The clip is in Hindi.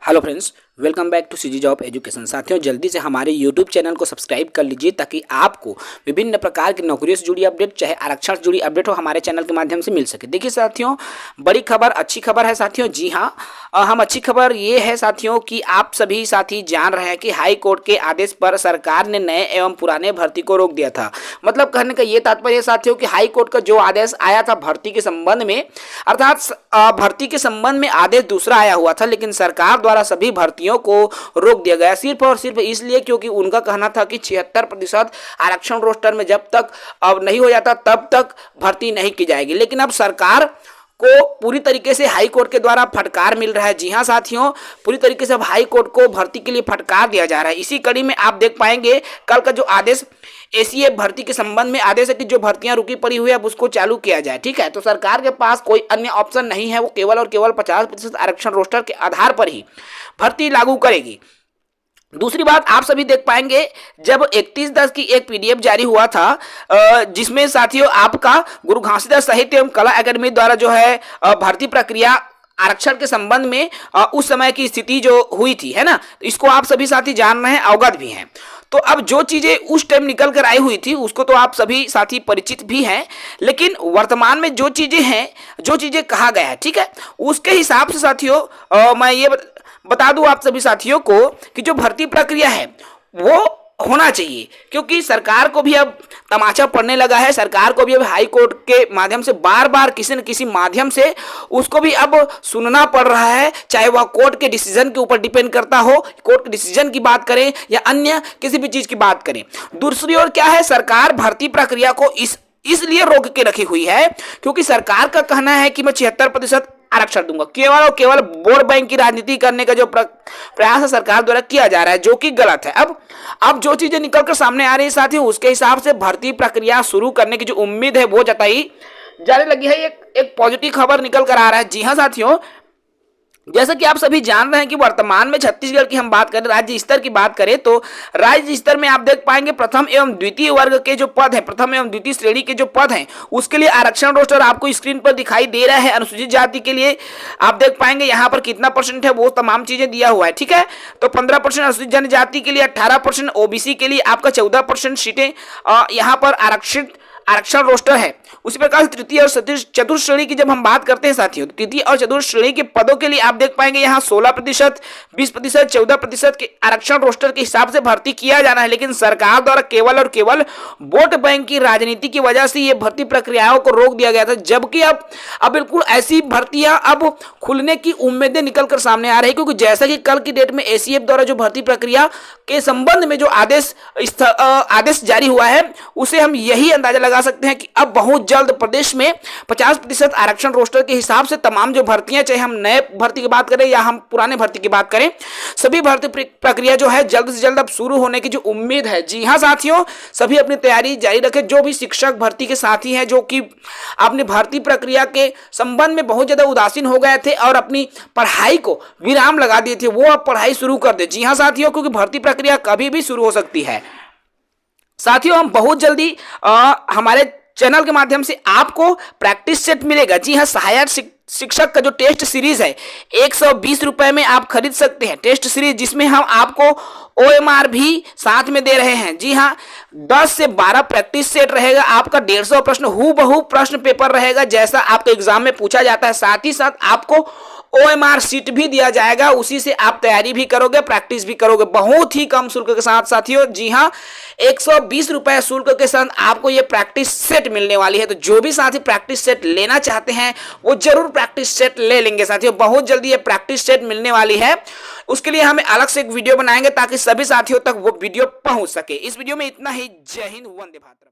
Hello friends, welcome back to CG job education. साथियों, जल्दी से हमारे यूट्यूब चैनल को सब्सक्राइब कर लीजिए ताकि आपको विभिन्न प्रकार की नौकरियों से जुड़ी अपडेट, चाहे आरक्षण से जुड़ी अपडेट हो, हमारे चैनल के माध्यम से मिल सके। देखिए साथियों, बड़ी खबर, अच्छी खबर है साथियों। जी हाँ, हम अच्छी खबर ये है साथियों कि आप सभी साथी जान रहे हैं कि हाई कोर्ट के आदेश पर सरकार ने नए एवं पुराने भर्ती को रोक दिया था। मतलब कहने का ये तात्पर्य साथियों कि हाई कोर्ट का जो आदेश आया था भर्ती के संबंध में, अर्थात भर्ती के संबंध में आदेश दूसरा आया हुआ था, लेकिन सरकार द्वारा सभी भर्तियों को रोक दिया गया सिर्फ और सिर्फ इसलिए क्योंकि उनका कहना था कि 76% आरक्षण रोस्टर में जब तक अब नहीं हो जाता तब तक भर्ती नहीं की जाएगी। लेकिन अब सरकार को पूरी तरीके से हाई कोर्ट के द्वारा फटकार मिल रहा है। जी हां साथियों, पूरी तरीके से अब हाई कोर्ट को भर्ती के लिए फटकार दिया जा रहा है। इसी कड़ी में आप देख पाएंगे कल का जो आदेश एसीएफ भर्ती के संबंध में आदेश है कि जो भर्तियां रुकी पड़ी हुई है अब उसको चालू किया जाए। ठीक है, तो सरकार के पास कोई अन्य ऑप्शन नहीं है, वो केवल और केवल 50% आरक्षण रोस्टर के आधार पर ही भर्ती लागू करेगी। दूसरी बात आप सभी देख पाएंगे, जब 31/10 की एक पीडीएफ जारी हुआ था जिसमें साथियों आपका गुरु घासीदास साहित्य एवं कला एकेडमी द्वारा जो है भर्ती प्रक्रिया आरक्षण के संबंध में उस समय की स्थिति जो हुई थी, है ना, इसको आप सभी साथी जान रहे हैं, अवगत भी हैं। तो अब जो चीजें उस टाइम निकल कर आई हुई थी उसको तो आप सभी साथी परिचित भी हैं, लेकिन वर्तमान में जो चीजें हैं, जो चीजें कहा गया है, ठीक है, उसके हिसाब से साथियों मैं ये बता दूं आप सभी साथियों को कि जो भर्ती प्रक्रिया है वो होना चाहिए, क्योंकि सरकार को भी अब तमाचा पड़ने लगा है। सरकार को भी अब हाई कोर्ट के माध्यम से बार बार किसी न किसी माध्यम से उसको भी अब सुनना पड़ रहा है, चाहे वह कोर्ट के डिसीजन के ऊपर डिपेंड करता हो, कोर्ट के डिसीजन की बात करें या अन्य किसी भी चीज की बात करें। दूसरी ओर क्या है, सरकार भर्ती प्रक्रिया को इसलिए रोक के रखी हुई है क्योंकि सरकार का कहना है कि मैं 76% आरक्षण दूंगा। केवल और केवल वोट बैंक की राजनीति करने का जो प्रयास सरकार द्वारा किया जा रहा है, जो कि गलत है। अब जो चीजें निकलकर सामने आ रही है साथियों, उसके हिसाब से भर्ती प्रक्रिया शुरू करने की जो उम्मीद है वो जताई जाने लगी है। एक पॉजिटिव खबर निकल कर आ रहा है। जी हाँ साथियों, जैसा कि आप सभी जान रहे हैं कि वर्तमान में छत्तीसगढ़ की हम बात करें, राज्य स्तर की बात करें, तो राज्य स्तर में आप देख पाएंगे प्रथम एवं द्वितीय वर्ग के जो पद है, प्रथम एवं द्वितीय श्रेणी के जो पद हैं, उसके लिए आरक्षण रोस्टर आपको स्क्रीन पर दिखाई दे रहा है। अनुसूचित जाति के लिए आप देख पाएंगे यहाँ पर कितना परसेंट है, वो तमाम चीजें दिया हुआ है। ठीक है, तो 15% अनुसूचित जनजाति के लिए, 18% ओबीसी के लिए, आपका 14% सीटें यहाँ पर आरक्षण रोस्टर है। उसी प्रकार तृतीय और चतुर्थ श्रेणी की जब हम बात करते हैं साथियों, तो तृतीय और चतुर्थ श्रेणी के पदों के लिए आप देख पाएंगे यहाँ 16%, 20%, 14% के आरक्षण रोस्टर के हिसाब से भर्ती किया जाना है। लेकिन सरकार द्वारा केवल और केवल वोट बैंक की राजनीति की वजह से ये भर्ती प्रक्रियाओं को रोक दिया गया था, जबकि अब बिल्कुल ऐसी भर्तियां अब खुलने की उम्मीदें निकल कर सामने आ रही है। क्योंकि जैसा कि कल की डेट में एसीएफ द्वारा जो भर्ती प्रक्रिया के संबंध में जो आदेश जारी हुआ है, उसे हम यही अंदाजा लगा सकते हैं कि अब बहुत जल्द प्रदेश में 50% आरक्षण रोस्टर के हिसाब से तमाम जो भर्तियां, चाहे हम नए भर्ती की बात करें या हम पुराने भर्ती की बात करें, सभी भर्ती प्रक्रिया जो है जल्द से जल्द अब शुरू होने की जो उम्मीद है। जी हां साथियों, सभी अपनी तैयारी जारी रखें। जो भी शिक्षक भर्ती के साथी हैं जो कि अपनी भर्ती प्रक्रिया के संबंध में बहुत ज्यादा उदासीन हो गए थे और अपनी पढ़ाई को विराम लगा दिए थे, वो अब पढ़ाई शुरू कर दे। जी हां साथियों, क्योंकि भर्ती प्रक्रिया कभी भी शुरू हो सकती है। साथियों, हम बहुत जल्दी हमारे चैनल के माध्यम से आपको प्रैक्टिस सेट मिलेगा। जी हाँ, सहायक शिक्षक का जो टेस्ट सीरीज है 120 रुपए में आप खरीद सकते हैं। टेस्ट सीरीज जिसमें हम आपको OMR भी साथ में दे रहे हैं। जी हाँ, 10 से 12 प्रैक्टिस सेट रहेगा। आपका 150 प्रश्न हूबहू प्रश्न पेपर रहेगा जैसा आपके एग्जाम में पूछा जाता है। साथ ही साथ आपको OMR सीट भी दिया जाएगा, उसी से आप तैयारी भी करोगे, प्रैक्टिस भी करोगे, बहुत ही कम शुल्क के साथ साथियों। जी हाँ, 120 रुपए शुल्क के साथ आपको ये प्रैक्टिस सेट मिलने वाली है। तो जो भी साथी प्रैक्टिस सेट लेना चाहते हैं वो जरूर प्रैक्टिस सेट ले लेंगे साथियों। बहुत जल्दी ये प्रैक्टिस सेट मिलने वाली है, उसके लिए हमें अलग से एक वीडियो बनाएंगे ताकि सभी साथियों तक वो वीडियो पहुंच सके। इस वीडियो में इतना ही। जय हिंद, वंदे मातरम।